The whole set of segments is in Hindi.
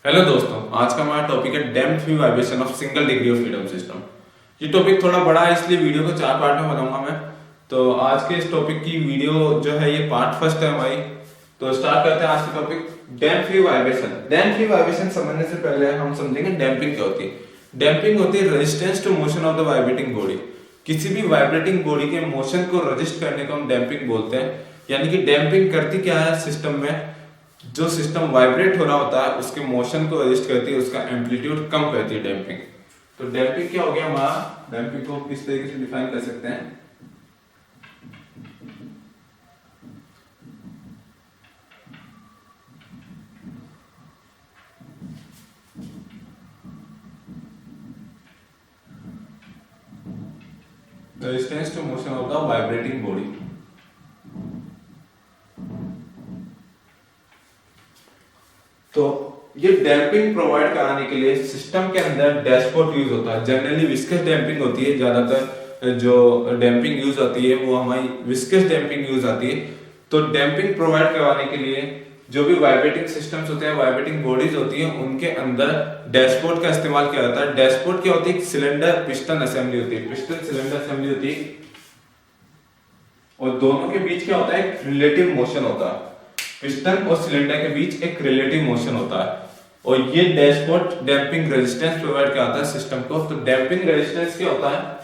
हेलो दोस्तों, आज का हमारा टॉपिक है damped free vibration of single degree of freedom system. ये टॉपिक थोड़ा बड़ा है, इसलिए वीडियो को 4 पार्ट में बनाऊंगा मैं। तो आज के इस टॉपिक की वीडियो जो है ये पार्ट फर्स्ट है हमारी। तो स्टार्ट करते हैं आज का topic, damped free vibration. Damped free vibration समझने से पहले हम समझेंगे डैम्पिंग क्या होती है। डैम्पिंग होती है resistance to motion of the vibrating body. किसी भी वाइब्रेटिंग बॉडी के मोशन को रजिस्ट करने को हम डैम्पिंग बोलते हैं। यानी कि डैम्पिंग करती क्या है, सिस्टम में जो सिस्टम वाइब्रेट हो रहा होता है उसके मोशन को रजिस्ट करती है, उसका एम्पलीट्यूड कम करती है डैम्पिंग। तो डैम्पिंग क्या हो गया हमारा, डैम्पिंग को किस तरीके से डिफाइन कर सकते हैं। Resistance to motion of the vibrating body. तो ये डैम्पिंग प्रोवाइड कराने के लिए सिस्टम के अंदर डैशपोर्ट यूज होता है। जनरली विस्कस डैम्पिंग होती है, ज्यादातर जो डैम्पिंग यूज होती है वो हमारी विस्कस डैम्पिंग यूज आती है। तो डैम्पिंग प्रोवाइड करवाने के लिए जो भी वाइब्रेटिंग सिस्टम्स होते हैं, वाइब्रेटिंग बॉडीज होती है, उनके अंदर डैशपोर्ट का इस्तेमाल किया जाता है। डैशपोर्ट क्या होती है, सिलेंडर पिस्टन असेंबली होती है, पिस्टन सिलेंडर असेंबली होती है, और दोनों के बीच क्या होता है, एक रिलेटिव मोशन होता है। पिस्टन और सिलेंडर के बीच एक रिलेटिव मोशन होता है, और ये डैशपोर्ट डैम्पिंग रेजिस्टेंस प्रोवाइड करता है सिस्टम को। तो डैम्पिंग रेजिस्टेंस क्या होता है,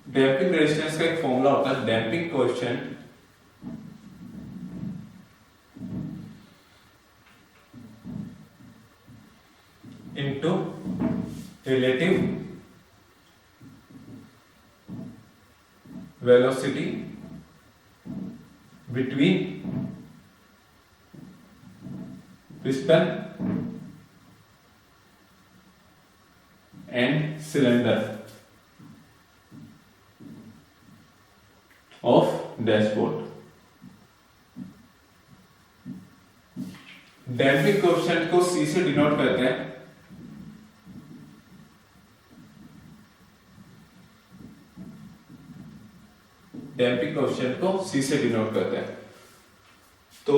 डैम्पिंग रेजिस्टेंस का एक फॉर्मूला होता है, damping coefficient into relative velocity between piston and cylinder of dashpot. Damping coefficient को C से डिनोट करते हैं, डैम्पिंग कोएफिशिएंट को C से डिनोट करते हैं। तो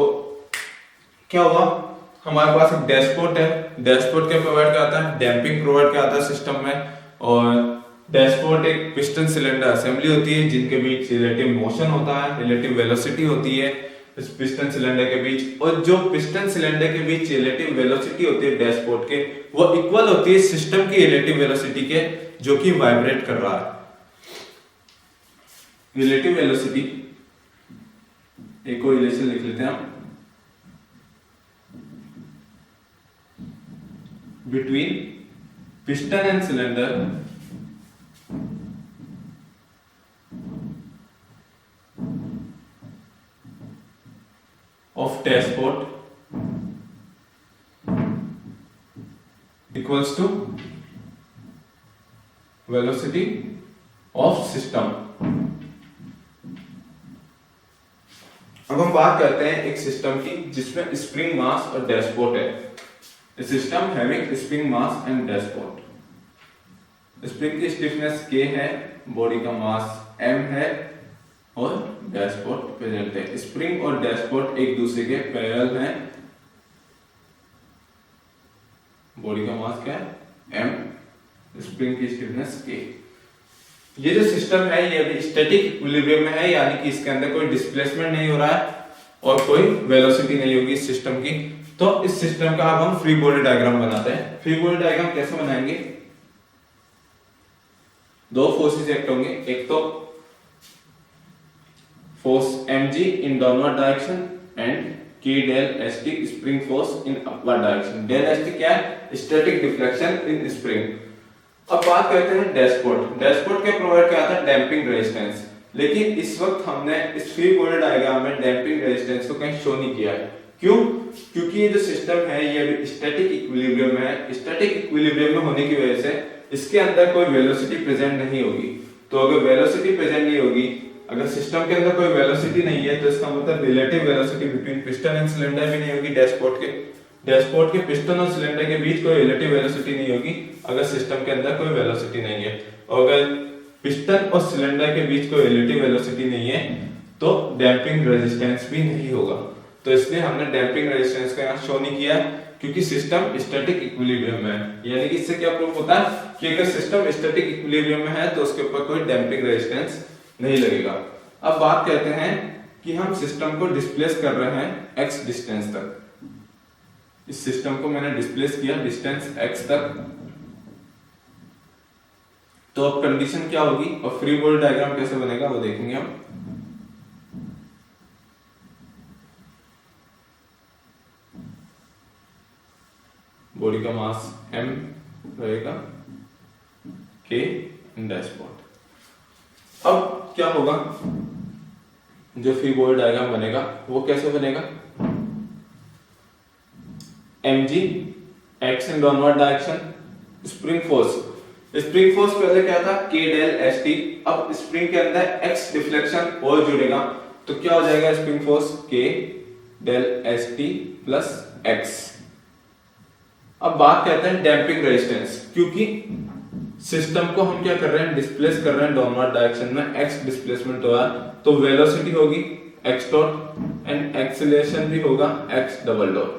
क्या हुआ, हमारे पास एक डैशपोर्ट है। डैशपोर्ट क्या प्रोवाइड करता है, डैम्पिंग प्रोवाइड करता है सिस्टम में। और डैशपोर्ट एक पिस्टन सिलेंडर असेंबली होती है जिनके बीच रिलेटिव मोशन होता है, रिलेटिव वेलोसिटी होती है इस पिस्टन सिलेंडर के बीच। और जो पिस्टन सिलेंडर के बीच रिलेटिव वेलोसिटी होती है डैशपोर्ट के, वो इक्वल होती है सिस्टम की रिलेटिव वेलोसिटी के, जो कि वाइब्रेट कर रहा है। रिलेटिव वेलोसिटी एक को रिलेशन लिख लेते हैं हम, between piston and cylinder of dashpot equals to velocity of system. अब हम बात करते हैं एक सिस्टम की जिसमें स्प्रिंग मास और डैशपोर्ट है। System having spring mass and dashpot. Spring की स्टिफनेस K है, बॉडी का मास M है, और डैशपोर्ट प्रेजेंट है। स्प्रिंग और डैशपोर्ट एक दूसरे के पैरेलल हैं। बॉडी का मास क्या है, M, स्प्रिंग की स्टिफनेस K। ये जो सिस्टम है ये अभी स्टैटिक इक्विलिब्रियम में है, यानी कि इसके अंदर कोई डिस्प्लेसमेंट नहीं हो रहा है और कोई वेलोसिटी नहीं होगी इस सिस्टम की। तो इस सिस्टम का अब हम फ्री बॉडी डायग्राम बनाते हैं। फ्री बॉडी डायग्राम कैसे बनाएंगे, दो फोर्सेस एक्ट होंगे, एक तो force mg in downward direction and k del st spring force in upward direction. del st क्या है, स्टैटिक डिफ्लेक्शन इन स्प्रिंग। अब बात करते हैं डैशपोर्ट। डैशपोर्ट क्या प्रोवाइड करता है, डैम्पिंग रेजिस्टेंस। लेकिन इस वक्त हमने इस फ्री बॉडी डायग्राम में डैम्पिंग रेजिस्टेंस को कहीं शो नहीं किया है। क्यों, क्योंकि ये जो सिस्टम है ये स्टैटिक इक्विलिब्रियम में है। स्टैटिक इक्विलिब्रियम में होने की वजह से इसके अंदर कोई वेलोसिटी प्रेजेंट नहीं होगी। तो अगर वेलोसिटी प्रेजेंट नहीं होगी, अगर सिस्टम के अंदर कोई वेलोसिटी नहीं है, तो इसका मतलब relative velocity between piston and cylinder भी नहीं होगी। डैशपोर्ट के पिस्टन और सिलेंडर के बीच कोई रिलेटिव वेलोसिटी नहीं होगी अगर सिस्टम के अंदर कोई वेलोसिटी नहीं है। और अगर पिस्टन और सिलेंडर के बीच कोई रिलेटिव वेलोसिटी नहीं है तो डैम्पिंग रेजिस्टेंस भी नहीं होगा। तो इसलिए हमने डैम्पिंग रेजिस्टेंस का यहाँ शो नहीं किया क्योंकि सिस्टम स्टैटिक इक्विलिब्रियम में है। यानी कि इससे क्या प्रूफ होता है कि अगर सिस्टम स्टैटिक इक्विलिब्रियम में है तो उसके ऊपर कोई डैम्पिंग रेजिस्टेंस नहीं लगेगा। अब बात करते हैं कि हम सिस्टम को डिस्प्लेस कर रहे हैं x डिस्टेंस तक। इस सिस्टम को मैंने डिस्प्लेस किया डिस्टेंस x तक, तो अब कंडीशन क्या होगी और फ्री बॉडी डायग्राम कैसे बनेगा वो देखेंगे हम। बॉडी का मास m रहेगा, k डैशपॉट। अब क्या होगा, जो फ्री बॉडी डायग्राम बनेगा वो कैसे बनेगा, mg x in downward direction, spring force पहले क्या था k डेल st, अब स्प्रिंग के अंदर x डिफ्लेक्शन और जुड़ेगा तो क्या हो जाएगा spring force k del st plus x। अब बात करते हैं डैम्पिंग रेजिस्टेंस, क्योंकि सिस्टम को हम क्या कर रहे हैं डिस्प्लेस कर रहे हैं डाउनवर्ड डायरेक्शन में, x डिस्प्लेसमेंट हो रहा है तो वेलोसिटी होगी x डॉट एंड एक्सीलरेशन भी होगा x डबल डॉट।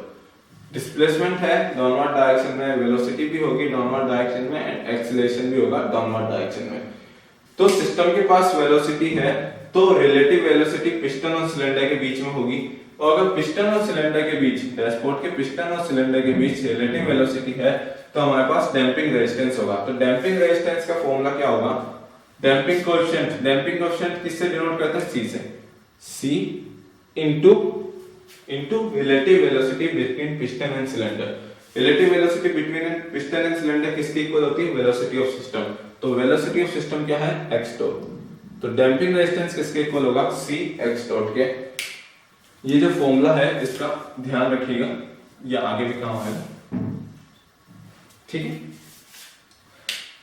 डिस्प्लेसमेंट है डाउनवर्ड डायरेक्शन में, वेलोसिटी भी होगी डाउनवर्ड डायरेक्शन में एंड एक्सीलरेशन भी होगा डाउनवर्ड डायरेक्शन में। तो सिस्टम के पास वेलोसिटी है तो रिलेटिव वेलोसिटी पिस्टन और सिलेंडर के बीच में होगी, और अगर पिस्टन और सिलेंडर के बीच, डैशपोर्ट के पिस्टन और सिलेंडर के बीच रिलेटिव वेलोसिटी है तो हमारे पास डैम्पिंग रेजिस्टेंस होगा। तो डैम्पिंग रेजिस्टेंस का फॉर्मूला क्या होगा, डैम्पिंग कोएफिशिएंट किससे डिनोट करते हैं, c से, c into relative velocity between piston and cylinder. Relative velocity between piston and cylinder किसके इक्वल होती है, वेलोसिटी ऑफ सिस्टम। तो वेलोसिटी ऑफ सिस्टम क्या है, x डॉट। तो डैम्पिंग रेजिस्टेंस किसके इक्वल होगा, c x डॉट के। ये जो फॉर्मूला है इसका ध्यान रखिएगा, ये आगे भी काम आएगा, ठीक है।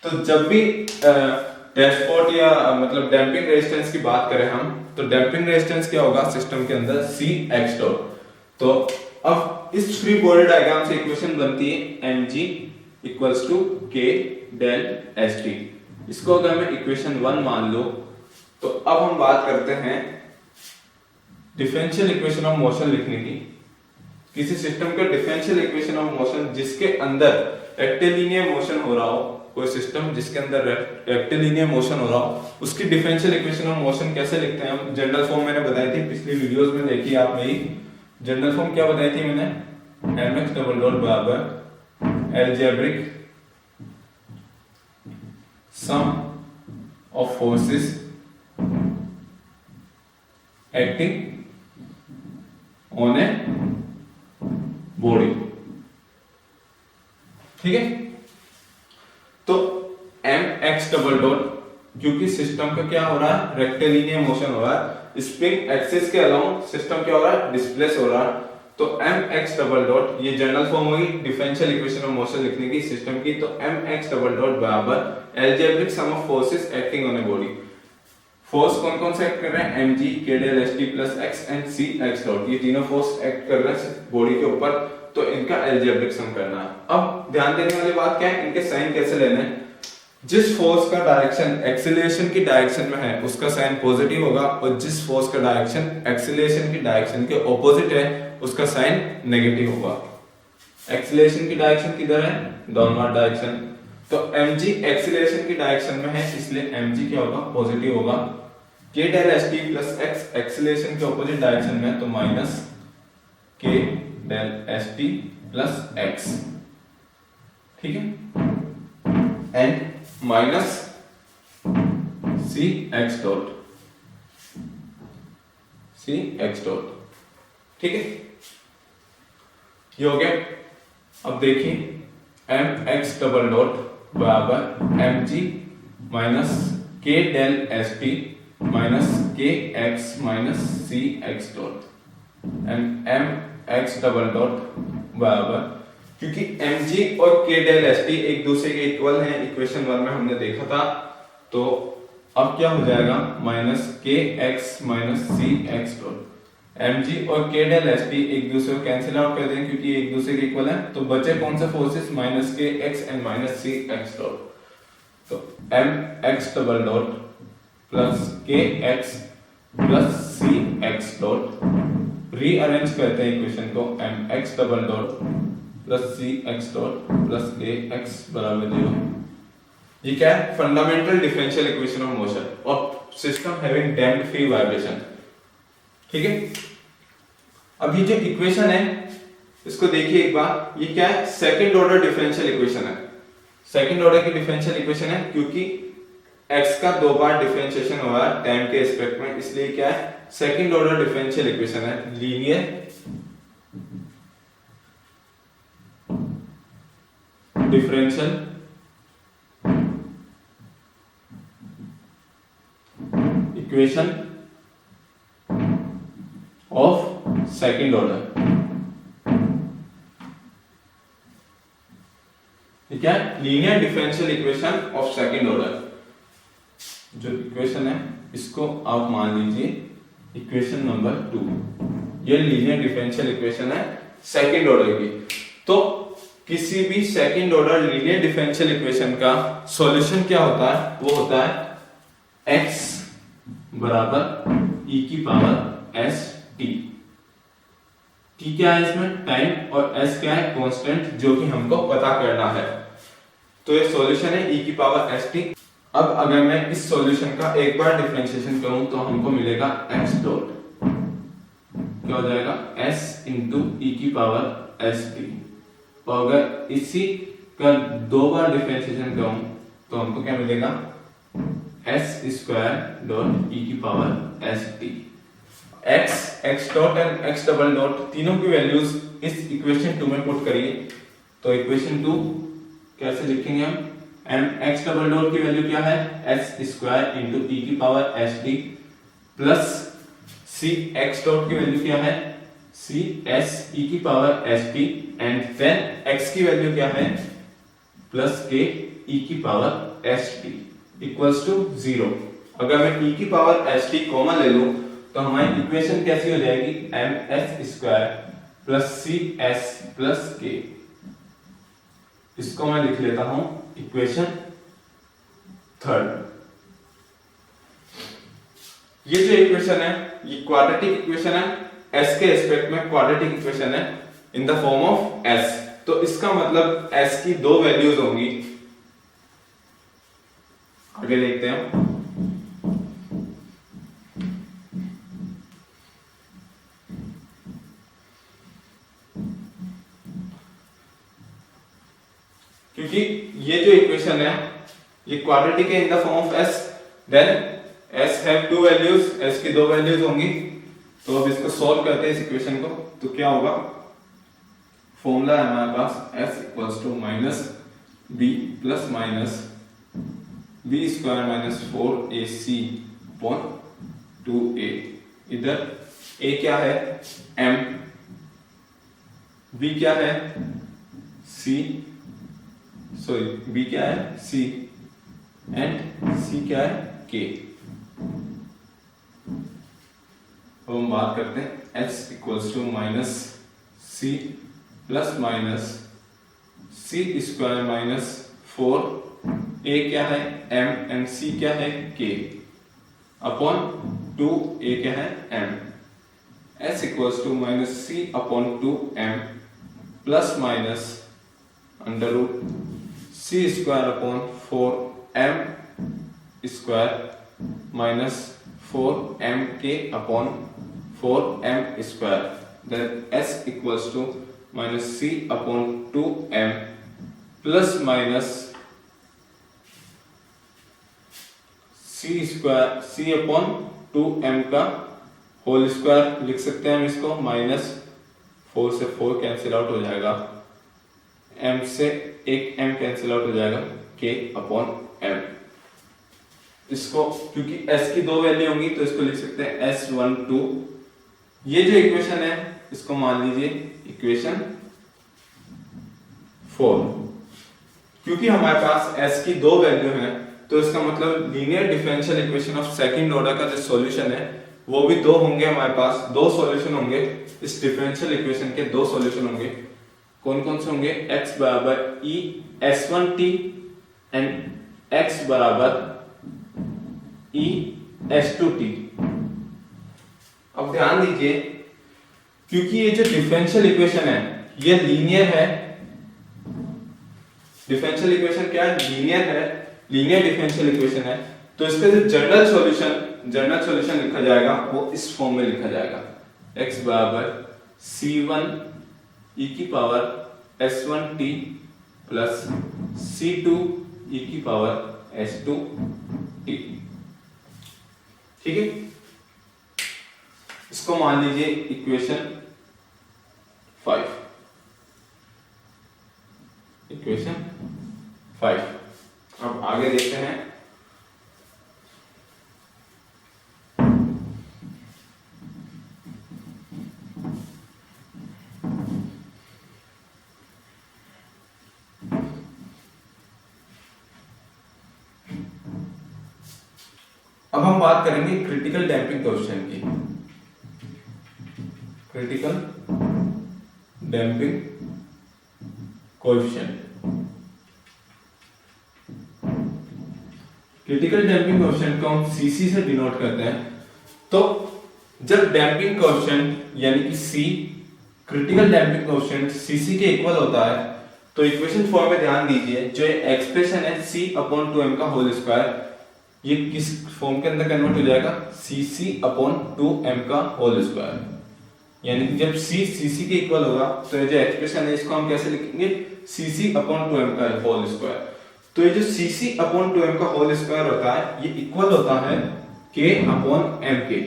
तो जब भी डैशपोर्ट या मतलब डैम्पिंग रेजिस्टेंस की बात करें हम, तो डैम्पिंग रेजिस्टेंस क्या होगा सिस्टम के अंदर, c x डॉट। तो अब इस फ्री बॉडी डायग्राम से इक्वेशन बनती है mg equals to k del st। इसको अगर मैं इक्वेशन 1 मान लो तो अब हम बात करते हैं डिफरेंशियल इक्वेशन ऑफ मोशन लिखने की। किसी सिस्टम का डिफरेंशियल इक्वेशन ऑफ मोशन जिसके अंदर रेक्टिलिनियर मोशन हो रहा हो, कोई सिस्टम जिसके अंदर रेक्टिलिनियर मोशन हो रहा हो, उसकी डिफरेंशियल इक्वेशन ऑफ मोशन कैसे लिखते हैं हम। जनरल फॉर्म मैंने बताई थी पिछली वीडियोस में, देखी आप मेरी जनरल फॉर्म क्या बताई थी मैंने, mx डबल डॉट बराबर algebraic sum of forces acting on a body, ठीक है। तो mx डबल डॉट, क्योंकि सिस्टम का क्या हो रहा है, रेक्टिलिनियर मोशन हो रहा है, स्प्रिंग एक्सिस के अलाउंग सिस्टम क्या हो रहा है, डिस्प्लेस हो रहा है। तो mx डबल डॉट, ये जनरल फॉर्म होगी डिफरेंशियल इक्वेशन ऑफ मोशन लिखने की सिस्टम की। तो mx डबल डॉट बराबर algebraic sum of forces acting on a body. Force कौन कौन से एक्ट कर रहे हैं, mg k del st plus x and c x dot, ये तीनों फोर्स एक्ट कर रहे हैं बॉडी के ऊपर, तो इनका अलजेब्रिक सम करना है। अब ध्यान देने वाली बात क्या है, इनके साइन कैसे लेने हैं। जिस फोर्स का डायरेक्शन एक्सीलरेशन की डायरेक्शन में है उसका साइन पॉजिटिव होगा, और जिस फोर्स का डायरेक्शन एक्सीलरेशन की डायरेक्शन के ऑपोजिट है उसका साइन नेगेटिव होगा। एक्सीलरेशन की डायरेक्शन किधर है, डाउनवर्ड डायरेक्शन, तो mg एक्सीलरेशन की डायरेक्शन में है इसलिए mg क्या होगा, पॉजिटिव होगा। k del st plus x acceleration के ऑपोजिट डायरेक्शन में, तो minus k del st plus x, ठीक है, and minus c x dot, ठीक है, ये हो गया। अब देखिए mx डबल डॉट बराबर mg minus k del st minus k x minus c x dot and mx double dot बराबर, क्योंकि mg और k डेल st एक दूसरे के इक्वल हैं, इक्वेशन 1 में हमने देखा था, तो अब क्या हो जाएगा, minus k x minus c x dot. mg और k डेल st एक दूसरे को कैंसिल आउट कर देंगे क्योंकि एक दूसरे के इक्वल है, तो बचे कौन से forces, minus k x and minus c x dot. तो M X double dot plus K X plus C X dot, rearrange करते हैं इक्वेशन को, M X double dot plus C X dot plus K X बराबर 0। ये क्या है? Fundamental differential equation of motion और system having damped free vibration. ठीक है, अब ये जो इक्वेशन है इसको देखिए एक बार, ये क्या है? सेकंड ऑर्डर डिफरेंशियल इक्वेशन है। सेकंड ऑर्डर की डिफरेंशियल इक्वेशन है क्योंकि x का 2 बार डिफरेंशिएशन हुआ है टाइम के एस्पेक्ट में, इसलिए क्या है? सेकंड ऑर्डर डिफरेंशियल इक्वेशन है, linear differential equation of second order. ठीक है, linear differential equation of second order. जो इक्वेशन है इसको आप मान लीजिए इक्वेशन नंबर 2। ये लीनियर डिफरेंशियल इक्वेशन है सेकंड ऑर्डर की। तो किसी भी second order linear differential equation का सॉल्यूशन क्या होता है? वो होता है x बराबर e की पावर s t। t क्या है इसमें? टाइम, और s क्या है? कांस्टेंट, जो कि हमको पता करना है। तो ये सॉल्यूशन है e की पावर s t। अब अगर मैं इस सॉल्यूशन का एक बार डिफरेंशिएशन करूं तो हमको मिलेगा x डॉट, क्या हो जाएगा? s इंटू ई की पावर s t। और अगर इसी का 2 बार डिफरेंशिएशन करूं तो हमको क्या मिलेगा? s स्क्वायर डॉट ई की power s t। x dot and x double dot तीनों की वैल्यूज इस इक्वेशन 2 में पुट करिए। तो इक्वेशन 2 कैसे लिखेंगे हम? एम एक्स डबल डॉट की वैल्यू क्या है? एस स्क्वायर इंटू ई की power S T plus C X dot की वैल्यू क्या है? सी एस ई की power S T, and then X की वैल्यू क्या है? प्लस के ई की power S T equals to 0। अगर मैं ई की पावर एस टी कॉमन ले लूं तो हमारी इक्वेशन कैसी हो जाएगी? M S square plus C S plus K. इसको मैं लिख लेता हूं इक्वेशन 3। ये जो इक्वेशन है ये क्वाड्रेटिक इक्वेशन है, s के एस्पेक्ट में क्वाड्रेटिक इक्वेशन है in the form of s। तो इसका मतलब s की 2 वैल्यूज होंगी। आगे देखते हैं। क्योंकि ये जो इक्वेशन है ये क्वाड्रेटिक है in the form of s, then s have 2 values, s की 2 वैल्यूज होंगी। तो अब इसको सॉल्व करते हैं इस इक्वेशन को। तो क्या होगा? फॉर्मूला है हमारे पास s equals to minus b plus minus b square minus 4ac upon 2a। इधर a क्या है? m, b क्या है? c, सॉरी b क्या है? c, एंड c क्या है? k। अब हम बात करते हैं s equals to minus c plus minus c square minus 4, a क्या है? m, एंड c क्या है? k अपॉन 2a क्या है? m। s equals to minus c upon 2m plus minus under root c square upon 4m square minus 4m k upon 4m square, then s equals to minus c upon 2m plus minus c square, c upon 2m का होल स्क्वायर लिख सकते हैं हम इसको। माइनस 4 से 4 कैंसिल आउट हो जाएगा, m से एक m कैंसिल आउट हो जाएगा, k अपॉन m। इसको क्योंकि s की 2 वैल्यू होंगी तो इसको लिख सकते हैं s12। ये जो इक्वेशन है इसको मान लीजिए इक्वेशन 4। क्योंकि हमारे पास s की 2 वैल्यू है तो इसका मतलब linear differential equation of second order का जो सॉल्यूशन है वो भी 2 होंगे। हमारे पास 2 सॉल्यूशन होंगे, इस डिफरेंशियल इक्वेशन के 2 सॉल्यूशन होंगे। कौन कौन से होंगे? x बराबर e s1t एंड x बराबर e s/t। अब ध्यान दीजिए, क्योंकि ये जो डिफरेंशियल इक्वेशन है ये लीनियर है। डिफरेंशियल इक्वेशन क्या है? लीनियर है, लीनियर डिफरेंशियल इक्वेशन है। तो इसका जो जनरल सॉल्यूशन लिखा जाएगा वो इस फॉर्म में लिखा जाएगा, x बराबर c1 e की power s1t plus c2 e की पावर s2t। ठीक है, इसको मान लीजिए इक्वेशन 5। अब आगे देखते हैं। अब हम बात करेंगे क्रिटिकल डैम्पिंग कोएफिशिएंट की। Critical damping coefficient, critical damping coefficient को हम सीसी से डिनोट करते हैं। तो जब डैम्पिंग कोएफिशिएंट यानी कि सी, क्रिटिकल डैम्पिंग कोएफिशिएंट सीसी के इक्वल होता है, तो इक्वेशन फॉर्म में ध्यान दीजिए, जो एक्सप्रेशन है c/2m का होल स्क्वायर, ये किस फॉर्म के अंदर कन्वर्ट हो जाएगा? cc/2m का होल स्क्वायर। यानी कि जब c cc के इक्वल होगा तो ये जो एक्सप्रेशन है इसको हम कैसे लिखेंगे? cc/2m का होल स्क्वायर। तो ये जो cc/2m का होल स्क्वायर होता है ये इक्वल होता है k/m के।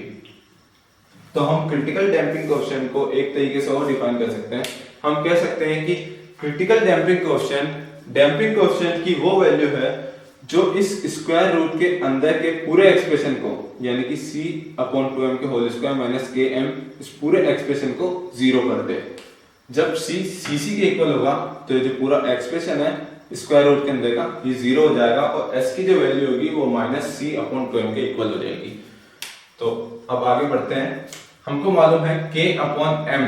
तो हम क्रिटिकल डैम्पिंग कोएफिशिएंट को एक तरीके से और डिफाइन कर सकते हैं। हम कह सकते हैं कि क्रिटिकल डैम्पिंग कोएफिशिएंट की वो वैल्यू है जो इस स्क्वायर रूट के अंदर के पूरे एक्सप्रेशन को, यानी कि c/2m के होल स्क्वायर माइनस km, इस पूरे एक्सप्रेशन को जीरो कर दे। जब c cc के इक्वल होगा तो ये जो पूरा एक्सप्रेशन है स्क्वायर रूट के अंदर का ये जीरो हो जाएगा और s की जो वैल्यू होगी वो माइनस c/2m के इक्वल हो जाएगी। तो अब आगे बढ़ते हैं। हमको मालूम है k/m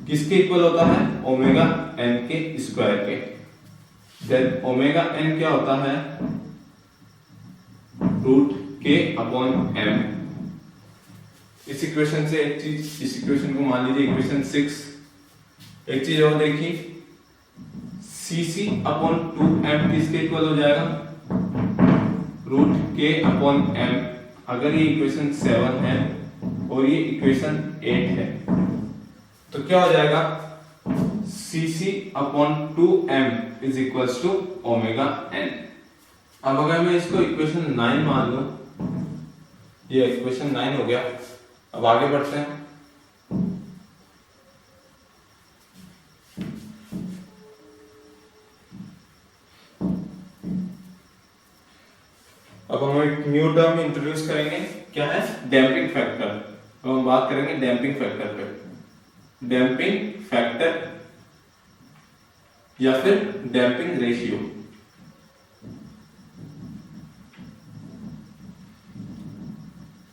किसके इक्वल होता है? ओमेगा n के स्क्वायर के। देन ओमेगा n क्या होता है? Root k/m। इस इक्वेशन से एक चीज, इस इक्वेशन को मान लीजिए इक्वेशन 6। एक चीज और देखिए, cc/2m किसके इक्वल हो जाएगा? Root k/m। अगर ये इक्वेशन 7 है और ये इक्वेशन 8 है तो क्या हो जाएगा? cc/2m is equals to omega n। अब अगर मैं इसको इक्वेशन 9 मान लूं, ये इक्वेशन 9 हो गया। अब आगे बढ़ते हैं। अब हम एक न्यू टर्म इंट्रोड्यूस करेंगे, क्या है? Damping factor. अब हम बात करेंगे डैम्पिंग फैक्टर पे। डैम्पिंग फैक्टर या फिर डैम्पिंग रेशियो।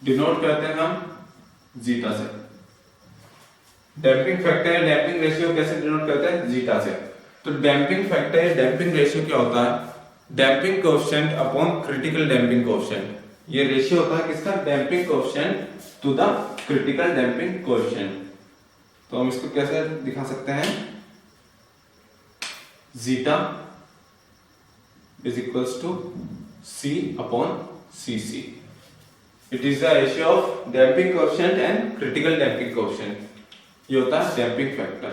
डिनोट करते हैं हम जीटा से। डैम्पिंग फैक्टर या डैम्पिंग रेशियो कैसे डिनोट करते हैं? जीटा से। तो डैम्पिंग फैक्टर या डैम्पिंग रेशियो क्या होता है? Damping coefficient upon critical damping coefficient. ये रेशियो होता है किसका? Damping coefficient to the critical damping coefficient. तो हम इसको कैसे दिखा सकते हैं? Zeta is equals to c/cc। It is the ratio of damping coefficient and critical damping coefficient. ये होता है डैम्पिंग फैक्टर।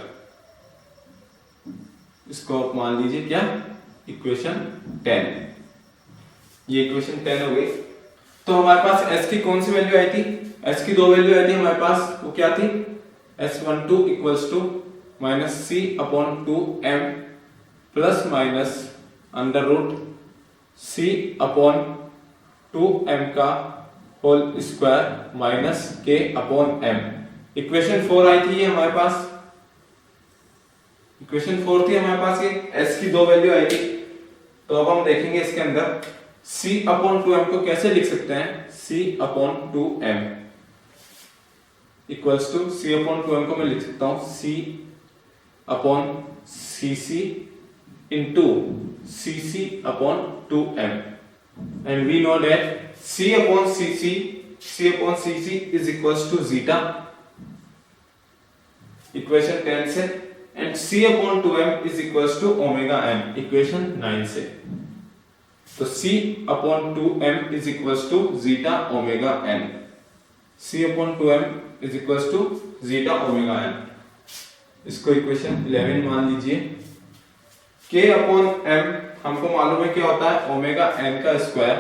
इसको आप मान लीजिए क्या? इक्वेशन 10। ये इक्वेशन 10 हो गई। तो हमारे पास s की कौन सी वैल्यू आई थी? s की दो वैल्यू आई थी हमारे पास, वो क्या थी? s12 equals to minus c/2m plus minus under root c/2m का whole square minus k/m। Equation 4 आई थी ये हमारे पास, इक्वेशन 4 थी हमारे पास। ये s की दो वैल्यू आई थी। तो अब हम देखेंगे इसके अंदर c/2m को कैसे लिख सकते हैं? c/2m इक्वल्स टू c/2m को मैं लिख सकता हूं c/cc into cc upon 2m, and we know that c upon cc is equals to zeta, equation 10 से, and c upon 2m is equals to omega m, equation 9 से। तो c upon 2m is equals to zeta omega n, c upon 2m is equals to zeta omega n। इसको इक्वेशन 11 मान लीजिए। k अपॉन m हमको मालूम है क्या होता है, ओमेगा n का square,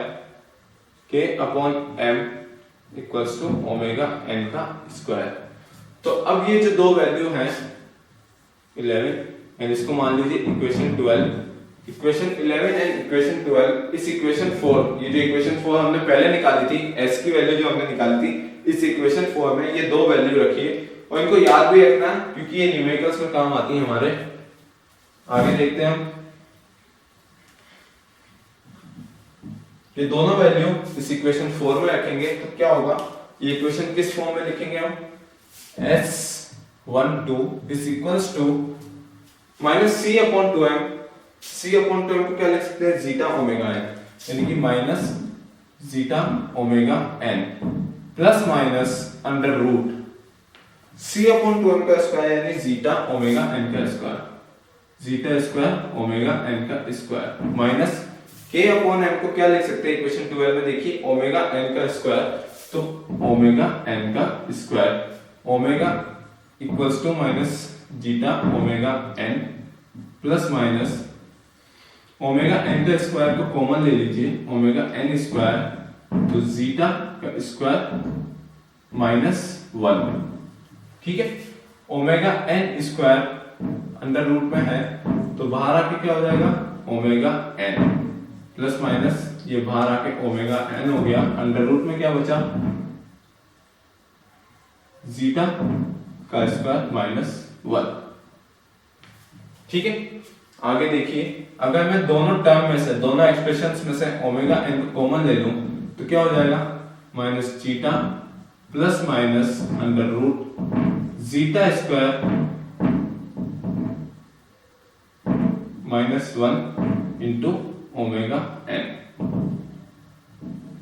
k upon m equals to omega n का स्क्वायर। तो अब ये जो दो वैल्यू हैं 11 एंड इसको मान लीजिए इक्वेशन 12, इक्वेशन 11 एंड इक्वेशन 12, इस इक्वेशन 4, ये जो इक्वेशन 4 हमने पहले निकाली थी, s की वैल्यू जो हमने निकाली थी, इस इक्वेशन 4 में ये दो वैल्यू रखिए और इनको याद भी रखना क्योंकि ये न्यूमेरिकल्स में काम आती है हमारे। आगे देखते हैं हम, ये दोनों वैल्यू इस इक्वेशन 4 में रखेंगे तो क्या होगा, ये इक्वेशन किस फॉर्म में लिखेंगे हम, S12 is equals to minus c upon 2m, c upon 2m को क्या लिख सकते हैं, जीटा ओमेगा n, यानी कि minus zeta omega n plus minus under root c upon 2m का स्क्वायर यानी जीटा ओमेगा n का square, zeta square omega n का square minus k upon m को क्या लिख सकते हैं इक्वेशन 12 में, देखिए ओमेगा n का स्क्वायर, तो ओमेगा n का square, omega equals to minus zeta omega n plus minus omega n का स्क्वायर को कॉमन ले लीजिए, ओमेगा n स्क्वायर, तो जीटा का स्क्वायर माइनस 1, ठीक है। Omega n square under root में है तो बाहर आके क्या हो जाएगा, ओमेगा n प्लस माइनस ये बाहर आके ओमेगा n हो गया, अंडर रूट में क्या बचा, जीटा का स्क्वायर माइनस 1, ठीक है। आगे देखिए, अगर मैं दोनों टर्म में से, दोनों एक्सप्रेशंस में से ओमेगा n को कॉमन ले लूं तो क्या हो जाएगा, minus zeta plus minus under root zeta square minus 1 into omega n,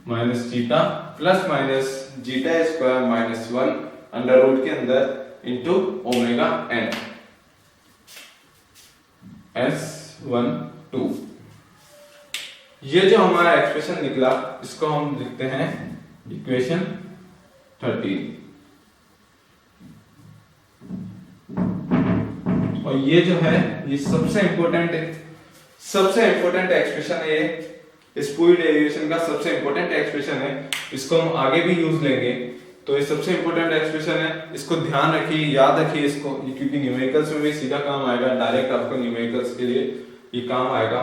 minus zeta plus minus zeta square minus 1 under root के अंदर इंटू ओमेगा n, S12। ये जो हमारा एक्सप्रेशन निकला इसको हम लिखते हैं इक्वेशन 13, और ये जो है ये सबसे इंपॉर्टेंट एक्सप्रेशन है, ये इस पूरी डेरिवेशन का सबसे इंपॉर्टेंट एक्सप्रेशन है, इसको हम आगे भी यूज लेंगे। तो ये सबसे इंपॉर्टेंट एक्सप्रेशन है, इसको ध्यान रखिए, याद रखिए इसको, क्योंकि न्यूमेरिकल्स में भी सीधा काम आएगा, डायरेक्ट आपको न्यूमेरिकल्स के लिए ये काम आएगा।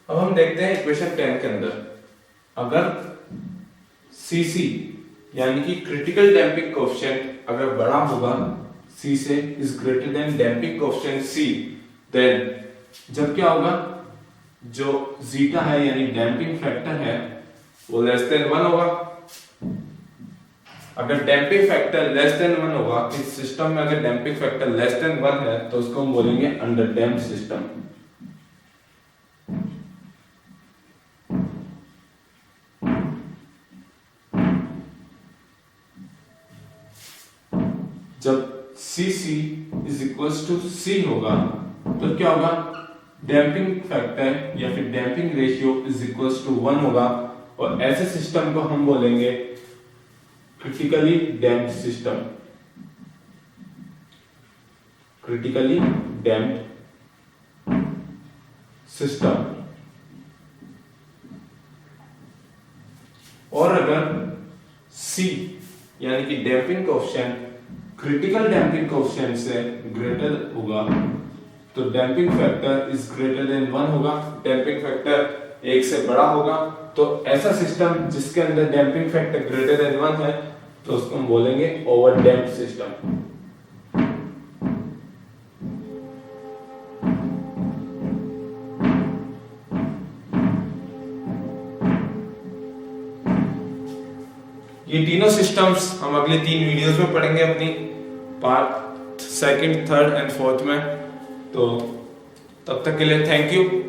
अब हम देखते हैं इक्वेशन 10 के अंदर, अगर Cc यानी कि क्रिटिकल डैम्पिंग कोएफिशिएंट अगर बड़ा होगा C से, is greater than damping coefficient C, then जब क्या होगा, जो जीटा है यानी डैम्पिंग फैक्टर है वो लेस देन 1 होगा। अगर डैम्पिंग फैक्टर लेस देन 1 होगा, इस सिस्टम में अगर डैम्पिंग फैक्टर लेस देन 1 है तो उसको हम बोलेंगे अंडर डैम्प्ड सिस्टम। जब Cc is equals to C होगा तो क्या होगा, डैम्पिंग फैक्टर या फिर damping ratio is equals to 1 होगा, और ऐसे सिस्टम को हम बोलेंगे critically damped system, critically damped system. और अगर C यानी कि damping coefficient critical damping coefficient से ग्रेटर होगा तो damping factor is greater than 1 होगा, डैम्पिंग फैक्टर 1 से बड़ा होगा। तो ऐसा सिस्टम जिसके अंदर डैम्पिंग फैक्टर ग्रेटर देन 1 है तो उसको हम बोलेंगे ओवर डैम्प्ड सिस्टम। ये तीनों सिस्टम्स हम अगले 3 वीडियोस में पढ़ेंगे, अपनी पार्ट 2, 3 एंड 4 में। तो तब तक के लिए थैंक यू।